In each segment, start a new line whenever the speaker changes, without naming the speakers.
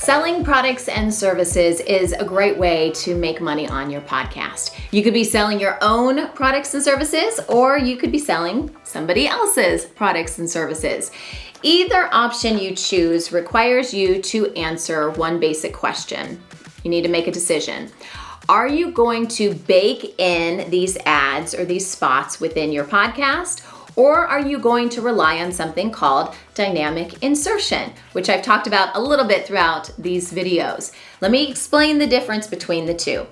Selling products and services is a great way to make money on your podcast. You could be selling your own products and services, or you could be selling somebody else's products and services. Either option you choose requires you to answer one basic question. You need to make a decision. Are you going to bake in these ads or these spots within your podcast? Or are you going to rely on something called dynamic insertion, which I've talked about a little bit throughout these videos. Let me explain the difference between the two.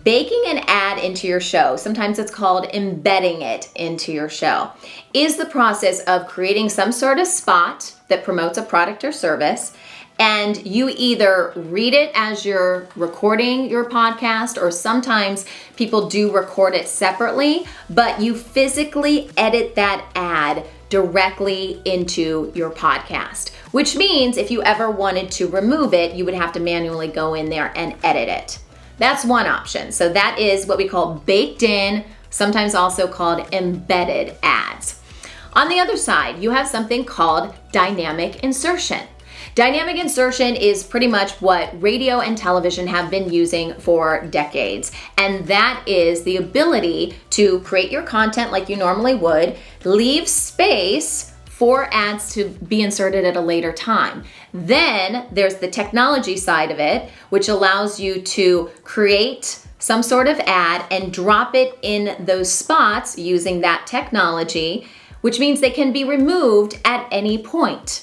Baking an ad into your show, sometimes it's called embedding it into your show, is the process of creating some sort of spot that promotes a product or service, and you either read it as you're recording your podcast, or sometimes people do record it separately, but you physically edit that ad directly into your podcast, which means if you ever wanted to remove it, you would have to manually go in there and edit it. That's one option. So that is what we call baked in, sometimes also called embedded ads. On the other side, you have something called dynamic insertion. Dynamic insertion is pretty much what radio and television have been using for decades. And that is the ability to create your content like you normally would, leave space for ads to be inserted at a later time. Then there's the technology side of it, which allows you to create some sort of ad and drop it in those spots using that technology, which means they can be removed at any point.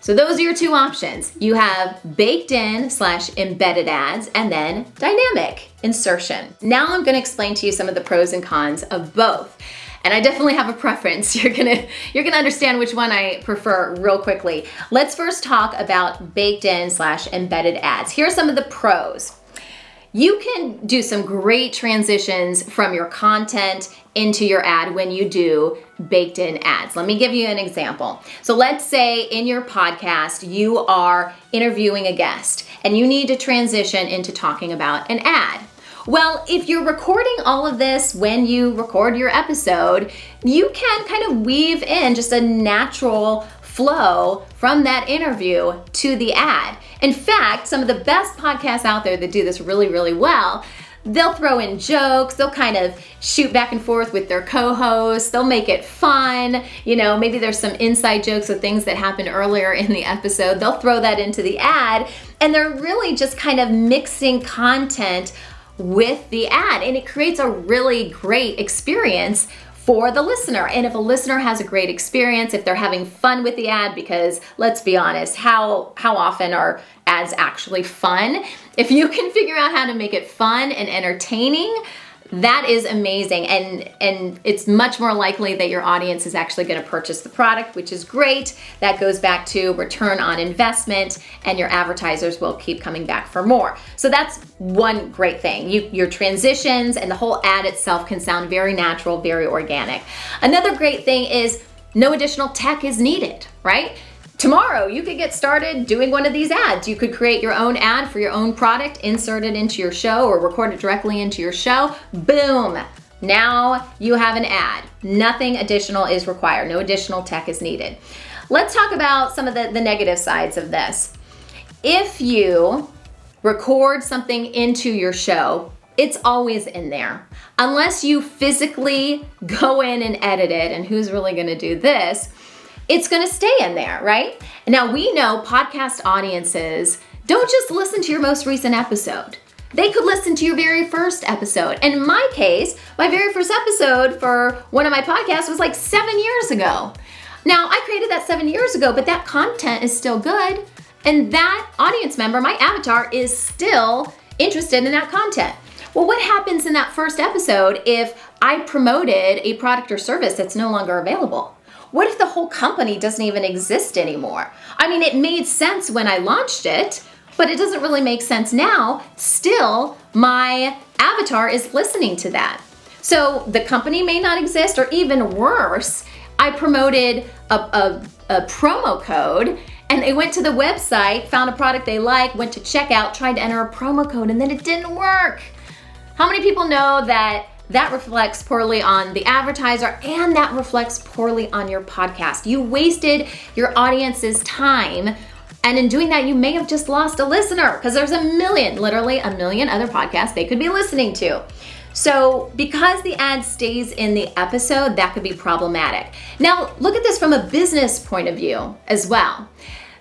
So those are your two options. You have baked in / embedded ads, and then dynamic insertion. Now I'm going to explain to you some of the pros and cons of both. And I definitely have a preference. You're gonna understand which one I prefer real quickly. Let's first talk about baked in / embedded ads. Here are some of the pros. You can do some great transitions from your content into your ad when you do baked in ads. Let me give you an example. So let's say in your podcast, you are interviewing a guest and you need to transition into talking about an ad. Well, if you're recording all of this when you record your episode, you can kind of weave in just a natural flow from that interview to the ad. In fact, some of the best podcasts out there that do this really, really well, they'll throw in jokes, they'll kind of shoot back and forth with their co-hosts, they'll make it fun, maybe there's some inside jokes of things that happened earlier in the episode, they'll throw that into the ad, and they're really just kind of mixing content with the ad, and it creates a really great experience for the listener. And if a listener has a great experience, if they're having fun with the ad, because let's be honest, how often are ads actually fun? If you can figure out how to make it fun and entertaining, that is amazing. And it's much more likely that your audience is actually going to purchase the product, which is great. That goes back to return on investment, and your advertisers will keep coming back for more. So that's one great thing. Your transitions and the whole ad itself can sound very natural, very organic. Another great thing is no additional tech is needed, right? Tomorrow, you could get started doing one of these ads. You could create your own ad for your own product, insert it into your show, or record it directly into your show. Boom! Now you have an ad. Nothing additional is required. No additional tech is needed. Let's talk about some of the negative sides of this. If you record something into your show, it's always in there. Unless you physically go in and edit it, and who's really going to do this? It's going to stay in there, right? Now, we know podcast audiences don't just listen to your most recent episode. They could listen to your very first episode. And in my case, my very first episode for one of my podcasts was like 7 years ago. Now, I created that 7 years ago, but that content is still good. And that audience member, my avatar, is still interested in that content. Well, what happens in that first episode if I promoted a product or service that's no longer available? What if the whole company doesn't even exist anymore? I mean, it made sense when I launched it, but it doesn't really make sense now. Still, my avatar is listening to that. So the company may not exist, or even worse, I promoted a promo code, and they went to the website, found a product they like, went to checkout, tried to enter a promo code, and then it didn't work. How many people know that reflects poorly on the advertiser, and that reflects poorly on your podcast? You wasted your audience's time And in doing that, you may have just lost a listener because there's literally a million other podcasts they could be listening to. So because the ad stays in the episode, that could be problematic. Now, look at this from a business point of view as well.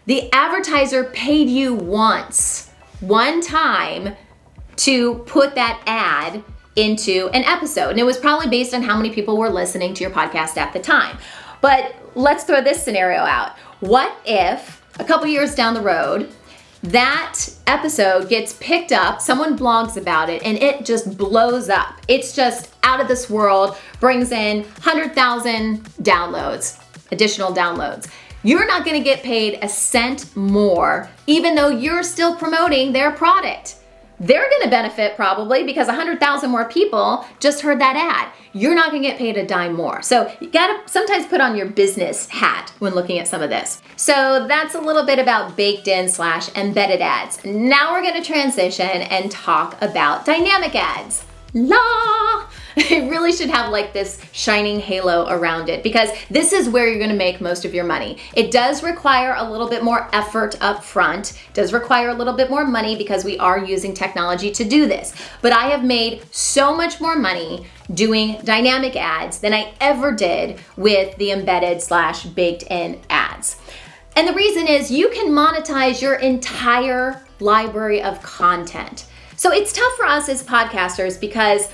The advertiser paid you one time, to put that ad into an episode. And it was probably based on how many people were listening to your podcast at the time. But let's throw this scenario out. What if a couple years down the road, that episode gets picked up, someone blogs about it, and it just blows up. It's just out of this world, brings in 100,000 downloads, additional downloads. You're not gonna get paid a cent more, even though you're still promoting their product. They're gonna benefit probably because 100,000 more people just heard that ad. You're not gonna get paid a dime more. So you gotta sometimes put on your business hat when looking at some of this. So that's a little bit about baked in / embedded ads. Now we're gonna transition and talk about dynamic ads. It really should have like this shining halo around it because this is where you're gonna make most of your money. It does require a little bit more effort up front. It does require a little bit more money because we are using technology to do this. But I have made so much more money doing dynamic ads than I ever did with the embedded / baked in ads. And the reason is you can monetize your entire library of content. So it's tough for us as podcasters because,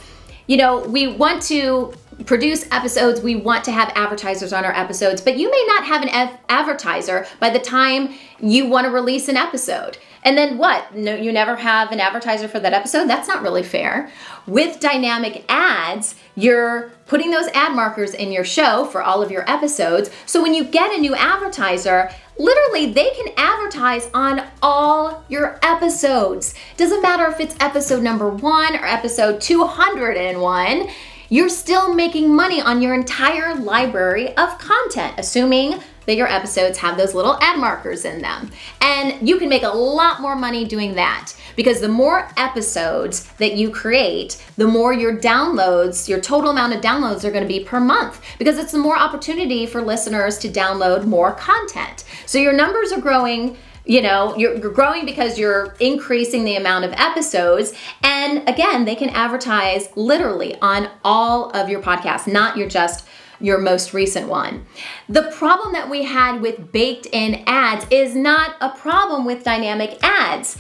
we want to produce episodes, we want to have advertisers on our episodes, but you may not have an advertiser by the time you want to release an episode. And then what? No, you never have an advertiser for that episode? That's not really fair. With dynamic ads, you're putting those ad markers in your show for all of your episodes. So when you get a new advertiser, literally they can advertise on all your episodes. Doesn't matter if it's episode number 1 or episode 201, you're still making money on your entire library of content, assuming that your episodes have those little ad markers in them. And you can make a lot more money doing that because the more episodes that you create, the more your downloads, your total amount of downloads are going to be per month because it's the more opportunity for listeners to download more content. So your numbers are growing. You're growing because you're increasing the amount of episodes. And again, they can advertise literally on all of your podcasts, not just your most recent one. The problem that we had with baked in ads is not a problem with dynamic ads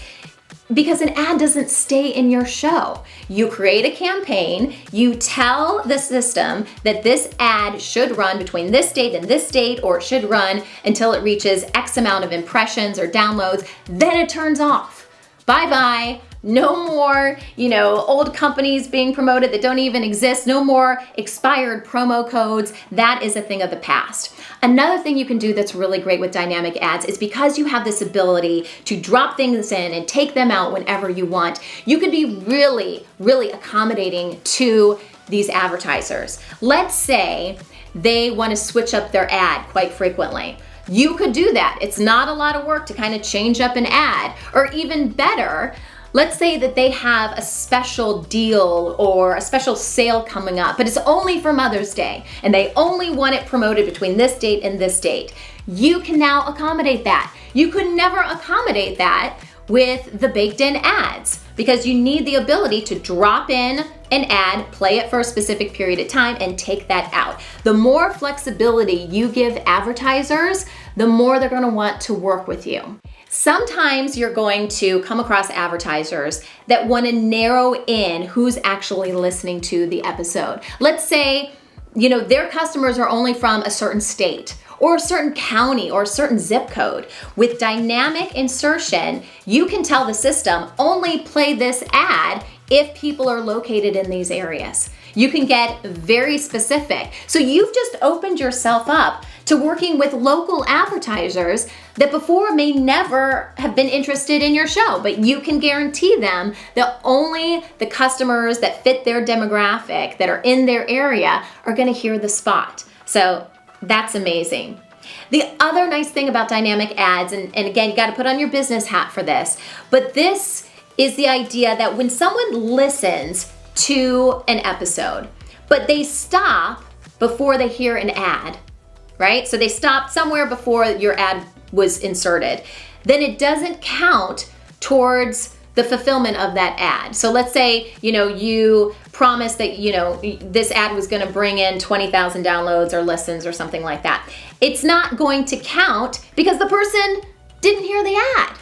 because an ad doesn't stay in your show. You create a campaign, you tell the system that this ad should run between this date and this date, or it should run until it reaches X amount of impressions or downloads, then it turns off. Bye-bye. No more, old companies being promoted that don't even exist. No more expired promo codes. That is a thing of the past. Another thing you can do that's really great with dynamic ads is because you have this ability to drop things in and take them out whenever you want, you can be really, really accommodating to these advertisers. Let's say they want to switch up their ad quite frequently. You could do that. It's not a lot of work to kind of change up an ad, or even better, let's say that they have a special deal or a special sale coming up, but it's only for Mother's Day and they only want it promoted between this date and this date. You can now accommodate that. You could never accommodate that with the baked in ads because you need the ability to drop in an ad, play it for a specific period of time, and take that out. The more flexibility you give advertisers, the more they're going to want to work with you. Sometimes you're going to come across advertisers that want to narrow in who's actually listening to the episode. Let's say, their customers are only from a certain state or a certain county or a certain zip code. With dynamic insertion, you can tell the system only play this ad if people are located in these areas. You can get very specific. So you've just opened yourself up to working with local advertisers that before may never have been interested in your show, but you can guarantee them that only the customers that fit their demographic, that are in their area, are gonna hear the spot. So that's amazing. The other nice thing about dynamic ads, and again, you gotta put on your business hat for this, but this is the idea that when someone listens to an episode, but they stop before they hear an ad, right? So they stopped somewhere before your ad was inserted. then it doesn't count towards the fulfillment of that ad. So let's say, you promised that, this ad was gonna bring in 20,000 downloads or listens or something like that. It's not going to count because the person didn't hear the ad,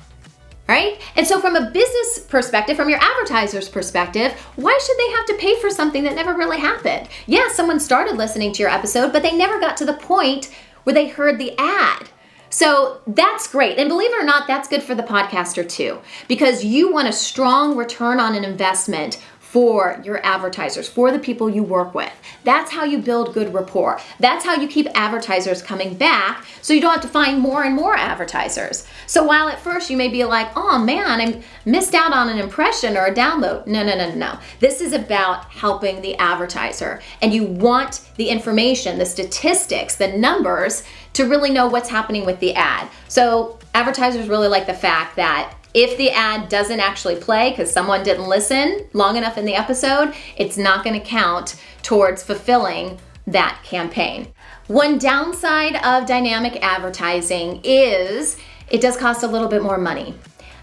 right? And so from a business perspective, from your advertiser's perspective, why should they have to pay for something that never really happened? Yeah, someone started listening to your episode, but they never got to the point where they heard the ad. So that's great. And believe it or not, that's good for the podcaster too, because you want a strong return on an investment for your advertisers, for the people you work with. That's how you build good rapport. That's how you keep advertisers coming back so you don't have to find more and more advertisers. So while at first you may be like, oh man, I missed out on an impression or a download. No. This is about helping the advertiser. And you want the information, the statistics, the numbers to really know what's happening with the ad. So advertisers really like the fact that if the ad doesn't actually play because someone didn't listen long enough in the episode, it's not going to count towards fulfilling that campaign. One downside of dynamic advertising is it does cost a little bit more money.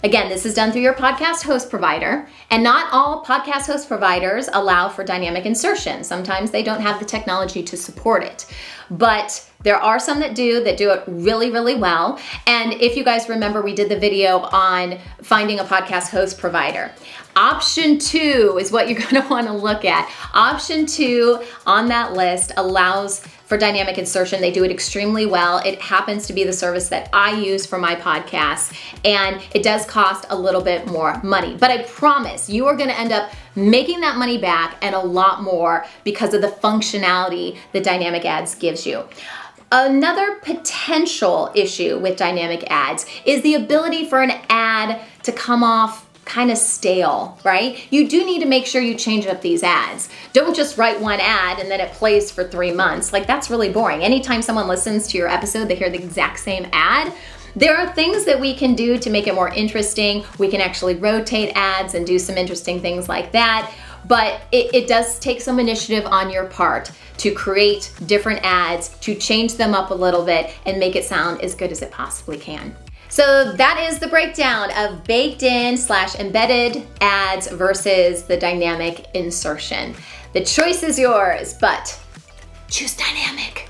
Again, this is done through your podcast host provider, and not all podcast host providers allow for dynamic insertion. Sometimes they don't have the technology to support it, but there are some that do it really, really well. And if you guys remember, we did the video on finding a podcast host provider. Option 2 is what you're going to want to look at. Option 2 on that list allows for dynamic insertion. They do it extremely well. It happens to be the service that I use for my podcast, and it does cost a little bit more money. But I promise you are going to end up making that money back and a lot more because of the functionality that dynamic ads gives you. Another potential issue with dynamic ads is the ability for an ad to come off kind of stale, right? You do need to make sure you change up these ads. Don't just write one ad and then it plays for 3 months. Like, that's really boring. Anytime someone listens to your episode, they hear the exact same ad. There are things that we can do to make it more interesting. We can actually rotate ads and do some interesting things like that. But it does take some initiative on your part to create different ads, to change them up a little bit and make it sound as good as it possibly can. So that is the breakdown of baked in / embedded ads versus the dynamic insertion. The choice is yours, but choose dynamic.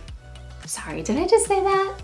Sorry, did I just say that?